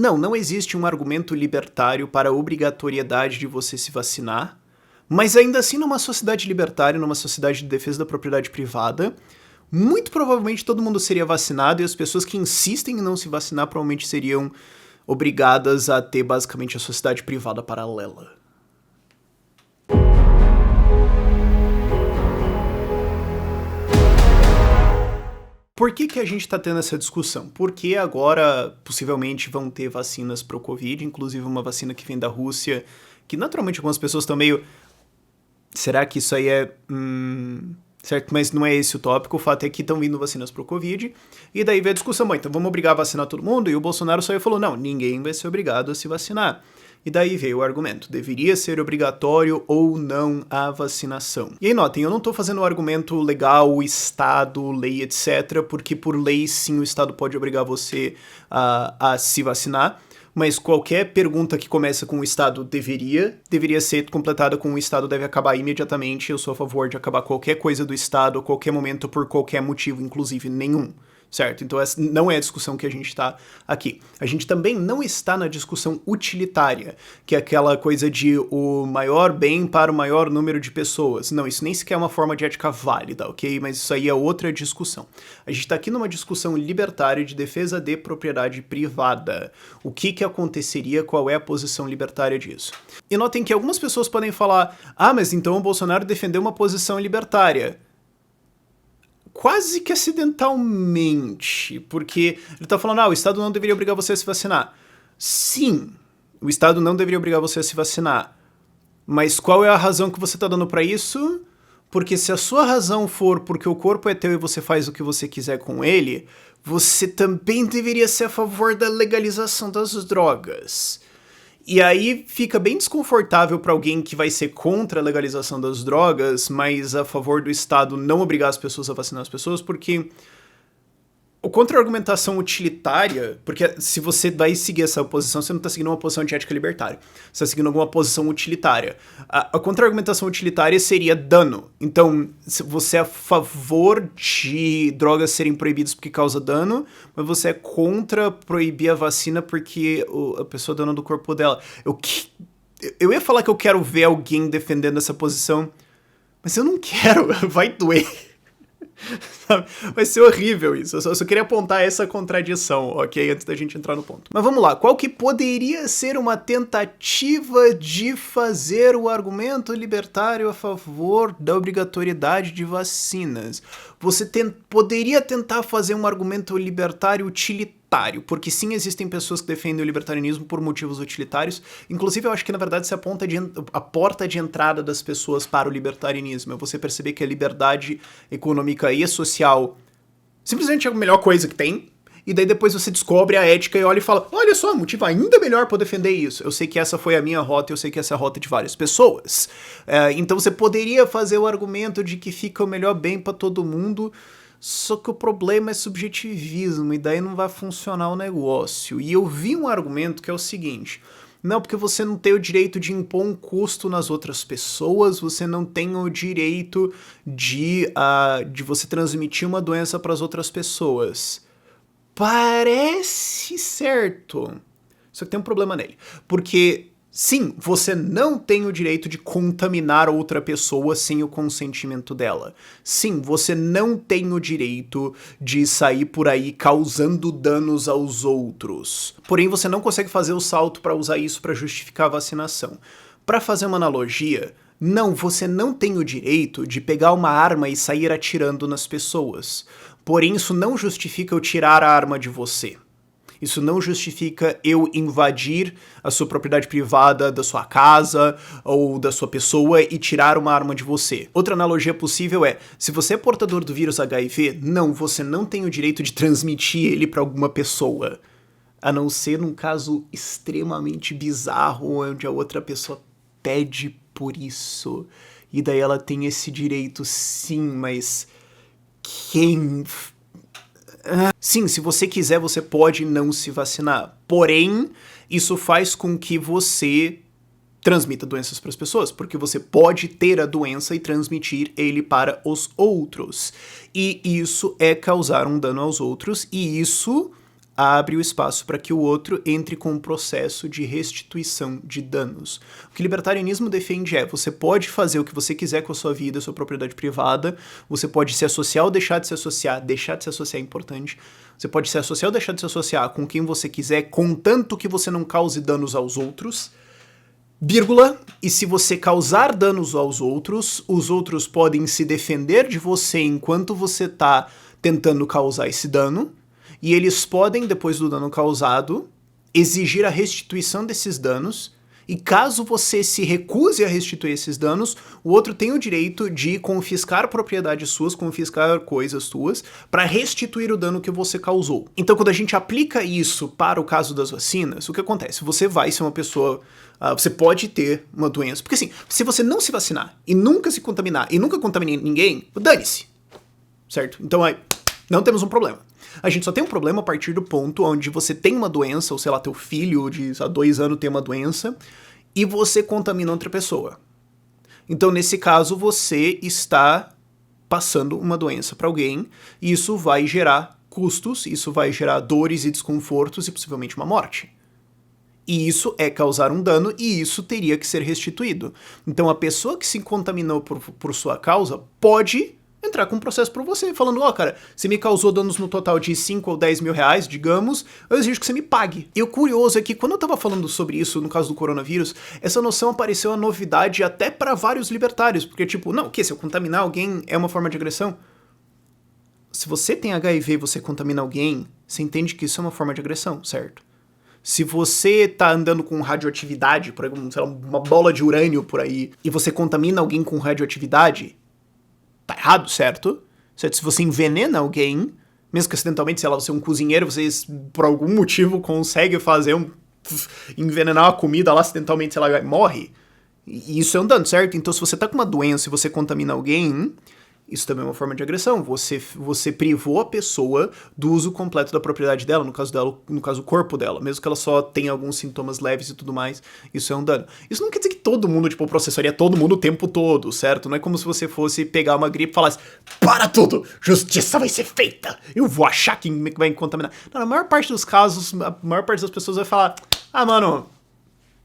Não existe um argumento libertário para a obrigatoriedade de você se vacinar, mas ainda assim numa sociedade libertária, numa sociedade de defesa da propriedade privada, muito provavelmente todo mundo seria vacinado e as pessoas que insistem em não se vacinar provavelmente seriam obrigadas a ter basicamente a sociedade privada paralela. Por que a gente está tendo essa discussão? Porque agora, possivelmente, vão ter vacinas para o Covid, inclusive uma vacina que vem da Rússia, que naturalmente algumas pessoas estão meio... Será que isso aí é... certo, mas não é esse o tópico, o fato é que estão vindo vacinas para o Covid, e daí veio a discussão, bom, então vamos obrigar a vacinar todo mundo? E o Bolsonaro saiu e falou, não, ninguém vai ser obrigado a se vacinar. E daí veio o argumento, deveria ser obrigatório ou não a vacinação. E aí notem, eu não tô fazendo um argumento legal, Estado, lei, etc, porque por lei sim o Estado pode obrigar você a se vacinar, mas qualquer pergunta que começa com o Estado deveria ser completada com o Estado deve acabar imediatamente. Eu sou a favor de acabar qualquer coisa do Estado a qualquer momento por qualquer motivo, inclusive nenhum. Certo? Então essa não é a discussão que a gente está aqui. A gente também não está na discussão utilitária, que é aquela coisa de o maior bem para o maior número de pessoas. Não, isso nem sequer é uma forma de ética válida, ok? Mas isso aí é outra discussão. A gente está aqui numa discussão libertária de defesa de propriedade privada. O que aconteceria, qual é a posição libertária disso? E notem que algumas pessoas podem falar, mas então o Bolsonaro defendeu uma posição libertária. Quase que acidentalmente, porque ele tá falando, o Estado não deveria obrigar você a se vacinar. Sim, o Estado não deveria obrigar você a se vacinar. Mas qual é a razão que você tá dando pra isso? Porque se a sua razão for porque o corpo é teu e você faz o que você quiser com ele, você também deveria ser a favor da legalização das drogas. E aí fica bem desconfortável para alguém que vai ser contra a legalização das drogas, mas a favor do Estado não obrigar as pessoas a vacinar as pessoas, porque o contra-argumentação utilitária, porque se você vai seguir essa posição, você não está seguindo uma posição de ética libertária, você está seguindo alguma posição utilitária. A contra-argumentação utilitária seria dano. Então, se você é a favor de drogas serem proibidas porque causa dano, mas você é contra proibir a vacina porque a pessoa dá dano do corpo dela. Eu ia falar que eu quero ver alguém defendendo essa posição, mas eu não quero, vai doer. Vai ser horrível isso, eu só queria apontar essa contradição, ok? Antes da gente entrar no ponto. Mas vamos lá, qual que poderia ser uma tentativa de fazer o argumento libertário a favor da obrigatoriedade de vacinas? Você poderia tentar fazer um argumento libertário utilitário, porque sim, existem pessoas que defendem o libertarianismo por motivos utilitários. Inclusive, eu acho que, na verdade, a porta de entrada das pessoas para o libertarianismo é você perceber que a liberdade econômica e social simplesmente é a melhor coisa que tem, e daí depois você descobre a ética e olha e fala, olha só, motivo ainda melhor para defender isso. Eu sei que essa foi a minha rota, eu sei que essa é a rota de várias pessoas. Então você poderia fazer o argumento de que fica o melhor bem para todo mundo, só que o problema é subjetivismo, e daí não vai funcionar o negócio. E eu vi um argumento que é o seguinte, não, porque você não tem o direito de impor um custo nas outras pessoas, você não tem o direito de você transmitir uma doença para as outras pessoas. Parece certo, só que tem um problema nele, porque sim, você não tem o direito de contaminar outra pessoa sem o consentimento dela. Sim, você não tem o direito de sair por aí causando danos aos outros. Porém, você não consegue fazer o salto para usar isso para justificar a vacinação. Para fazer uma analogia, não, você não tem o direito de pegar uma arma e sair atirando nas pessoas. Porém, isso não justifica eu tirar a arma de você. Isso não justifica eu invadir a sua propriedade privada da sua casa ou da sua pessoa e tirar uma arma de você. Outra analogia possível é, se você é portador do vírus HIV, não, você não tem o direito de transmitir ele para alguma pessoa. A não ser num caso extremamente bizarro, onde a outra pessoa pede por isso. E daí ela tem esse direito, sim, mas quem... Sim, se você quiser, você pode não se vacinar. Porém, isso faz com que você transmita doenças para as pessoas, porque você pode ter a doença e transmitir ele para os outros. E isso é causar um dano aos outros, e isso abre o espaço para que o outro entre com um processo de restituição de danos. O que o libertarianismo defende é: você pode fazer o que você quiser com a sua vida, a sua propriedade privada, você pode se associar ou deixar de se associar é importante, você pode se associar ou deixar de se associar com quem você quiser, contanto que você não cause danos aos outros, vírgula, e se você causar danos aos outros, os outros podem se defender de você enquanto você está tentando causar esse dano, e eles podem, depois do dano causado, exigir a restituição desses danos, e caso você se recuse a restituir esses danos, o outro tem o direito de confiscar propriedades suas, confiscar coisas suas, para restituir o dano que você causou. Então, quando a gente aplica isso para o caso das vacinas, o que acontece? Você vai ser uma pessoa... você pode ter uma doença. Porque assim, se você não se vacinar, e nunca se contaminar, e nunca contaminar ninguém, dane-se. Certo? Então, aí, não temos um problema. A gente só tem um problema a partir do ponto onde você tem uma doença, ou sei lá, teu filho de 2 anos tem uma doença, e você contamina outra pessoa. Então, nesse caso, você está passando uma doença para alguém, e isso vai gerar custos, isso vai gerar dores e desconfortos e possivelmente uma morte. E isso é causar um dano, e isso teria que ser restituído. Então, a pessoa que se contaminou por sua causa pode entrar com um processo por você, falando: ó, cara, você me causou danos no total de 5 ou 10 mil reais, digamos, eu exijo que você me pague. E o curioso é que quando eu tava falando sobre isso no caso do coronavírus, essa noção apareceu a novidade até para vários libertários, porque tipo, não, o que? Se eu contaminar alguém é uma forma de agressão? Se você tem HIV e você contamina alguém, você entende que isso é uma forma de agressão, certo? Se você tá andando com radioatividade, por exemplo, sei lá, uma bola de urânio por aí, e você contamina alguém com radioatividade, tá errado, certo? Se você envenena alguém, mesmo que acidentalmente, sei lá, você é um cozinheiro, você por algum motivo consegue fazer envenenar uma comida lá acidentalmente, sei lá, morre. E isso é um dano, certo? Então se você tá com uma doença e você contamina alguém, isso também é uma forma de agressão. Você privou a pessoa do uso completo da propriedade dela, no caso o corpo dela, mesmo que ela só tenha alguns sintomas leves e tudo mais, isso é um dano. Isso não quer dizer que todo mundo, tipo, processaria todo mundo o tempo todo, certo? Não é como se você fosse pegar uma gripe e falasse: para tudo, justiça vai ser feita, eu vou achar quem vai contaminar. Não, na maior parte dos casos, a maior parte das pessoas vai falar: ah, mano,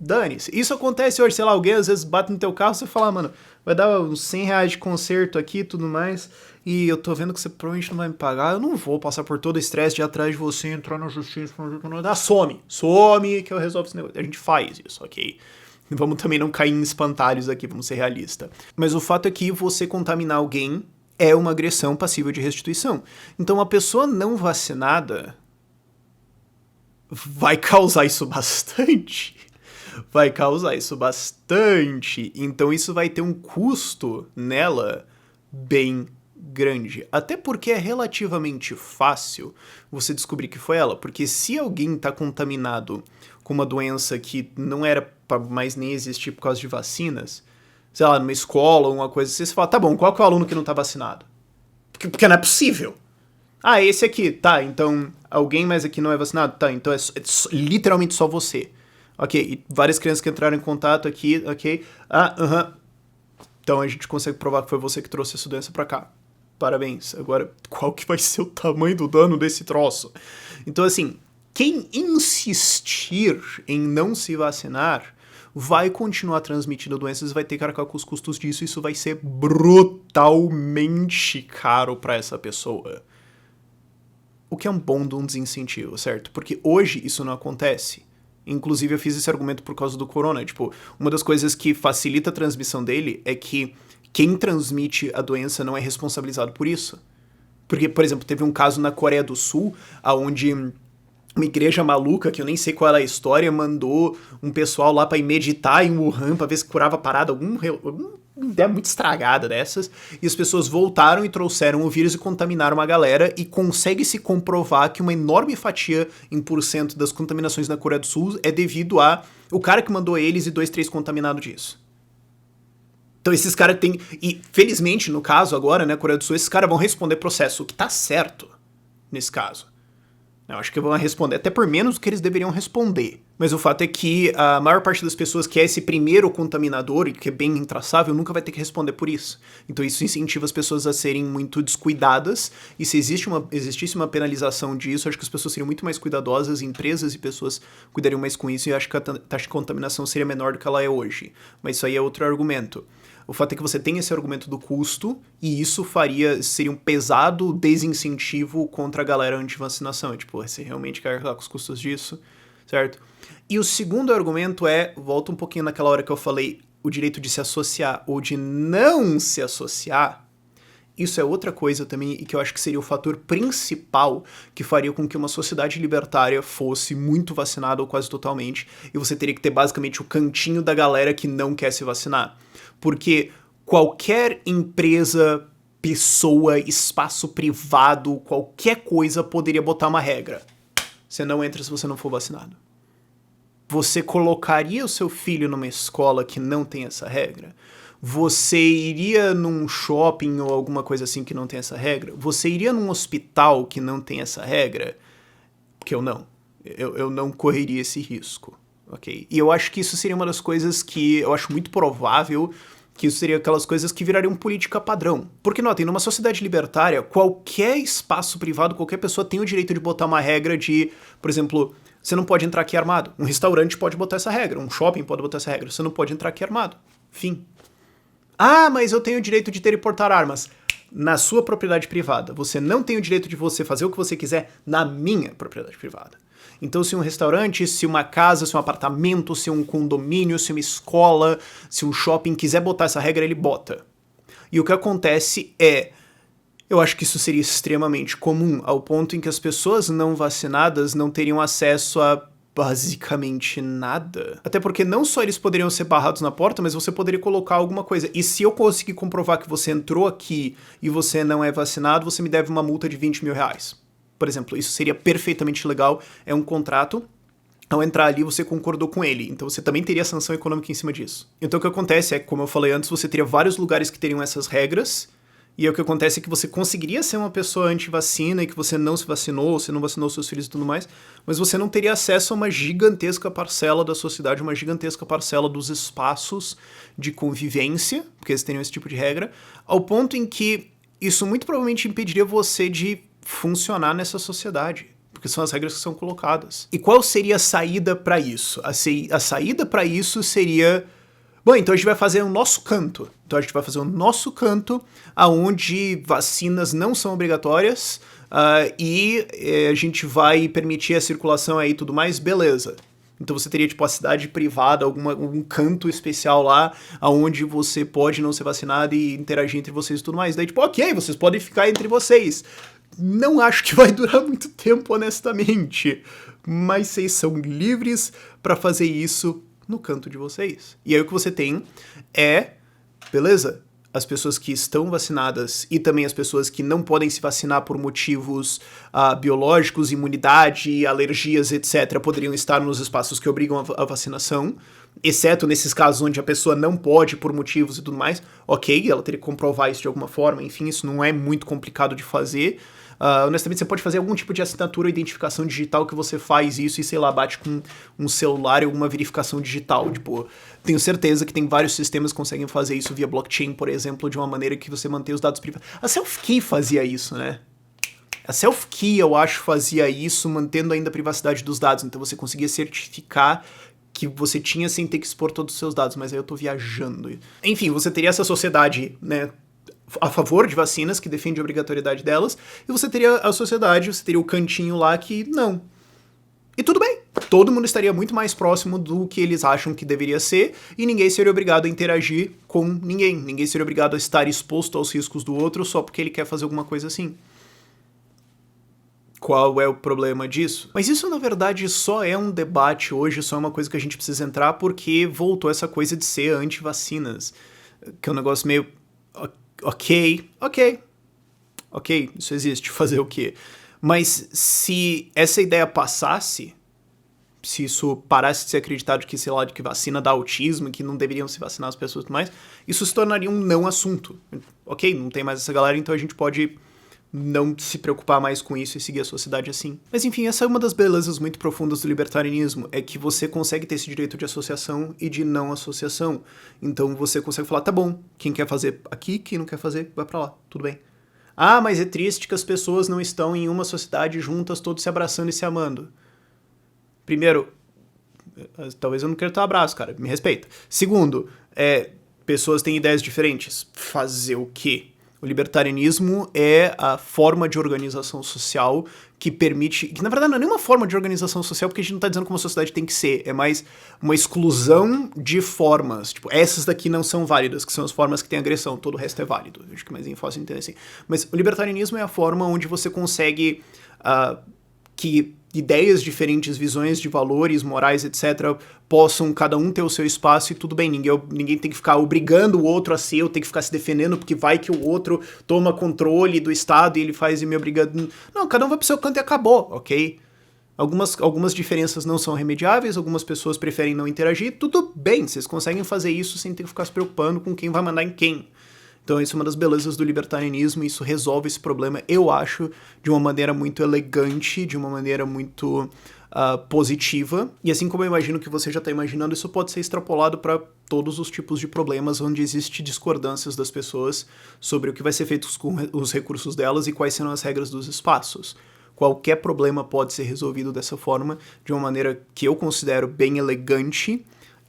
dane-se. Isso acontece hoje, sei lá, alguém às vezes bate no teu carro e você fala: mano, vai dar uns 100 reais de conserto aqui e tudo mais, e eu tô vendo que você provavelmente não vai me pagar, eu não vou passar por todo o estresse de ir atrás de você, entrar na justiça, some que eu resolvo esse negócio. A gente faz isso, ok? Vamos também não cair em espantalhos aqui, vamos ser realistas. Mas o fato é que você contaminar alguém é uma agressão passível de restituição. Então a pessoa não vacinada vai causar isso bastante. Então isso vai ter um custo nela bem grande. Até porque é relativamente fácil você descobrir que foi ela. Porque se alguém tá contaminado com uma doença que não era pra mais nem existir por causa de vacinas, sei lá, numa escola ou uma coisa assim, você fala: tá bom, qual que é o aluno que não tá vacinado? Porque não é possível. Ah, esse aqui, tá, então alguém mais aqui não é vacinado? Tá, então é literalmente só você. Ok, e várias crianças que entraram em contato aqui, ok. Então a gente consegue provar que foi você que trouxe essa doença pra cá. Parabéns. Agora, qual que vai ser o tamanho do dano desse troço? Então, assim, quem insistir em não se vacinar vai continuar transmitindo doenças e vai ter que arcar com os custos disso. Isso vai ser brutalmente caro pra essa pessoa. O que é um bom desincentivo, certo? Porque hoje isso não acontece. Inclusive, eu fiz esse argumento por causa do corona. Tipo, uma das coisas que facilita a transmissão dele é que quem transmite a doença não é responsabilizado por isso. Porque, por exemplo, teve um caso na Coreia do Sul, onde uma igreja maluca, que eu nem sei qual era a história, mandou um pessoal lá pra ir meditar em Wuhan pra ver se curava a parada, alguma ideia muito estragada dessas, e as pessoas voltaram e trouxeram o vírus e contaminaram uma galera, e consegue-se comprovar que uma enorme fatia em porcento das contaminações na Coreia do Sul é devido a o cara que mandou eles e 2, 3 contaminados disso. Então esses caras têm... E felizmente, no caso agora, né, Coreia do Sul, esses caras vão responder processo, o que tá certo nesse caso. Eu acho que vão responder até por menos do que eles deveriam responder. Mas o fato é que a maior parte das pessoas que é esse primeiro contaminador e que é bem intraçável nunca vai ter que responder por isso. Então isso incentiva as pessoas a serem muito descuidadas, e se existisse uma penalização disso, acho que as pessoas seriam muito mais cuidadosas, empresas e pessoas cuidariam mais com isso, e acho que a taxa de contaminação seria menor do que ela é hoje. Mas isso aí é outro argumento. O fato é que você tem esse argumento do custo, e isso seria um pesado desincentivo contra a galera anti-vacinação. Tipo, você realmente quer arcar com os custos disso, certo? E o segundo argumento volta um pouquinho naquela hora que eu falei, o direito de se associar ou de não se associar. Isso é outra coisa também, e que eu acho que seria o fator principal que faria com que uma sociedade libertária fosse muito vacinada ou quase totalmente, e você teria que ter basicamente o cantinho da galera que não quer se vacinar. Porque qualquer empresa, pessoa, espaço privado, qualquer coisa poderia botar uma regra. Você não entra se você não for vacinado. Você colocaria o seu filho numa escola que não tem essa regra? Você iria num shopping ou alguma coisa assim que não tem essa regra? Você iria num hospital que não tem essa regra? Porque eu não. Eu não correria esse risco, ok? E eu acho que isso seria uma das coisas que eu acho muito provável que isso seria aquelas coisas que virariam política padrão. Porque, notem, numa sociedade libertária, qualquer espaço privado, qualquer pessoa tem o direito de botar uma regra de, por exemplo, você não pode entrar aqui armado. Um restaurante pode botar essa regra, um shopping pode botar essa regra. Você não pode entrar aqui armado. Fim. Ah, mas eu tenho o direito de ter e portar armas. Na sua propriedade privada. Você não tem o direito de você fazer o que você quiser na minha propriedade privada. Então, se um restaurante, se uma casa, se um apartamento, se um condomínio, se uma escola, se um shopping quiser botar essa regra, ele bota. E o que acontece eu acho que isso seria extremamente comum, ao ponto em que as pessoas não vacinadas não teriam acesso a basicamente nada. Até porque não só eles poderiam ser barrados na porta, mas você poderia colocar alguma coisa. E se eu conseguir comprovar que você entrou aqui e você não é vacinado, você me deve uma multa de 20 mil reais. Por exemplo, isso seria perfeitamente legal, é um contrato, ao entrar ali você concordou com ele, então você também teria sanção econômica em cima disso. Então o que acontece como eu falei antes, você teria vários lugares que teriam essas regras, e o que acontece é que você conseguiria ser uma pessoa anti-vacina e que você não se vacinou, você não vacinou seus filhos e tudo mais, mas você não teria acesso a uma gigantesca parcela da sociedade, uma gigantesca parcela dos espaços de convivência, porque eles teriam esse tipo de regra, ao ponto em que isso muito provavelmente impediria você de funcionar nessa sociedade, porque são as regras que são colocadas. E qual seria a saída para isso? A saída para isso seria... Bom, então a gente vai fazer o nosso canto. Então a gente vai fazer o nosso canto, aonde vacinas não são obrigatórias, e a gente vai permitir a circulação aí e tudo mais, beleza. Então você teria, tipo, a cidade privada, algum canto especial lá, aonde você pode não ser vacinado e interagir entre vocês e tudo mais. Daí, tipo, ok, vocês podem ficar entre vocês. Não acho que vai durar muito tempo, honestamente. Mas vocês são livres para fazer isso no canto de vocês. E aí o que você tem beleza, as pessoas que estão vacinadas e também as pessoas que não podem se vacinar por motivos biológicos, imunidade, alergias, etc., poderiam estar nos espaços que obrigam a vacinação, exceto nesses casos onde a pessoa não pode por motivos e tudo mais. Ok, ela teria que comprovar isso de alguma forma, enfim, isso não é muito complicado de fazer. Honestamente, você pode fazer algum tipo de assinatura ou identificação digital que você faz isso e, sei lá, bate com um celular e alguma verificação digital. Tipo, tenho certeza que tem vários sistemas que conseguem fazer isso via blockchain, por exemplo, de uma maneira que você mantém os dados privados. A Self-Key fazia isso, né? A Self-Key, eu acho, fazia isso mantendo ainda a privacidade dos dados. Então você conseguia certificar que você tinha sem ter que expor todos os seus dados, mas aí eu tô viajando. Enfim, você teria essa sociedade, né, a favor de vacinas, que defende a obrigatoriedade delas, e você teria a sociedade, você teria o cantinho lá que não. E tudo bem, todo mundo estaria muito mais próximo do que eles acham que deveria ser, e ninguém seria obrigado a interagir com ninguém, ninguém seria obrigado a estar exposto aos riscos do outro só porque ele quer fazer alguma coisa assim. Qual é o problema disso? Mas isso, na verdade, só é um debate hoje, só é uma coisa que a gente precisa entrar porque voltou essa coisa de ser anti-vacinas, que é um negócio meio... Ok, isso existe, fazer o quê? Mas se essa ideia passasse, se isso parasse de ser acreditado que, sei lá, de que vacina dá autismo, que não deveriam se vacinar as pessoas e tudo mais, isso se tornaria um não assunto. Ok, não tem mais essa galera, então a gente pode não se preocupar mais com isso e seguir a sociedade assim. Mas enfim, essa é uma das belezas muito profundas do libertarianismo, é que você consegue ter esse direito de associação e de não associação. Então você consegue falar, tá bom, quem quer fazer aqui, quem não quer fazer, vai pra lá, tudo bem. Ah, mas é triste que as pessoas não estão em uma sociedade juntas, todos se abraçando e se amando. Primeiro, talvez eu não queira teu abraço, cara, me respeita. Segundo, pessoas têm ideias diferentes. Fazer o quê? O libertarianismo é a forma de organização social que permite... Que na verdade não é nenhuma forma de organização social, porque a gente não tá dizendo como a sociedade tem que ser. É mais uma exclusão de formas. Tipo, essas daqui não são válidas, que são as formas que têm agressão. Todo o resto é válido. Acho que mais é fácil entender assim. Mas o libertarianismo é a forma onde você consegue... que ideias diferentes, visões de valores, morais, etc., possam cada um ter o seu espaço e tudo bem, ninguém tem que ficar obrigando o outro a ser, ou tem que ficar se defendendo porque vai que o outro toma controle do Estado e ele faz e me obrigando. Não, cada um vai pro seu canto e acabou, ok? Algumas diferenças não são remediáveis, algumas pessoas preferem não interagir, tudo bem, vocês conseguem fazer isso sem ter que ficar se preocupando com quem vai mandar em quem. Então isso é uma das belezas do libertarianismo, e isso resolve esse problema, eu acho, de uma maneira muito elegante, de uma maneira muito positiva. E assim como eu imagino que você já está imaginando, isso pode ser extrapolado para todos os tipos de problemas onde existem discordâncias das pessoas sobre o que vai ser feito com os recursos delas e quais serão as regras dos espaços. Qualquer problema pode ser resolvido dessa forma, de uma maneira que eu considero bem elegante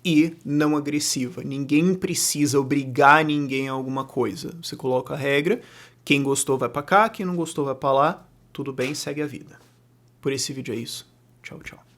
e não agressiva. Ninguém precisa obrigar ninguém a alguma coisa. Você coloca a regra, quem gostou vai pra cá, quem não gostou vai pra lá, tudo bem, segue a vida. Por esse vídeo é isso. Tchau, tchau.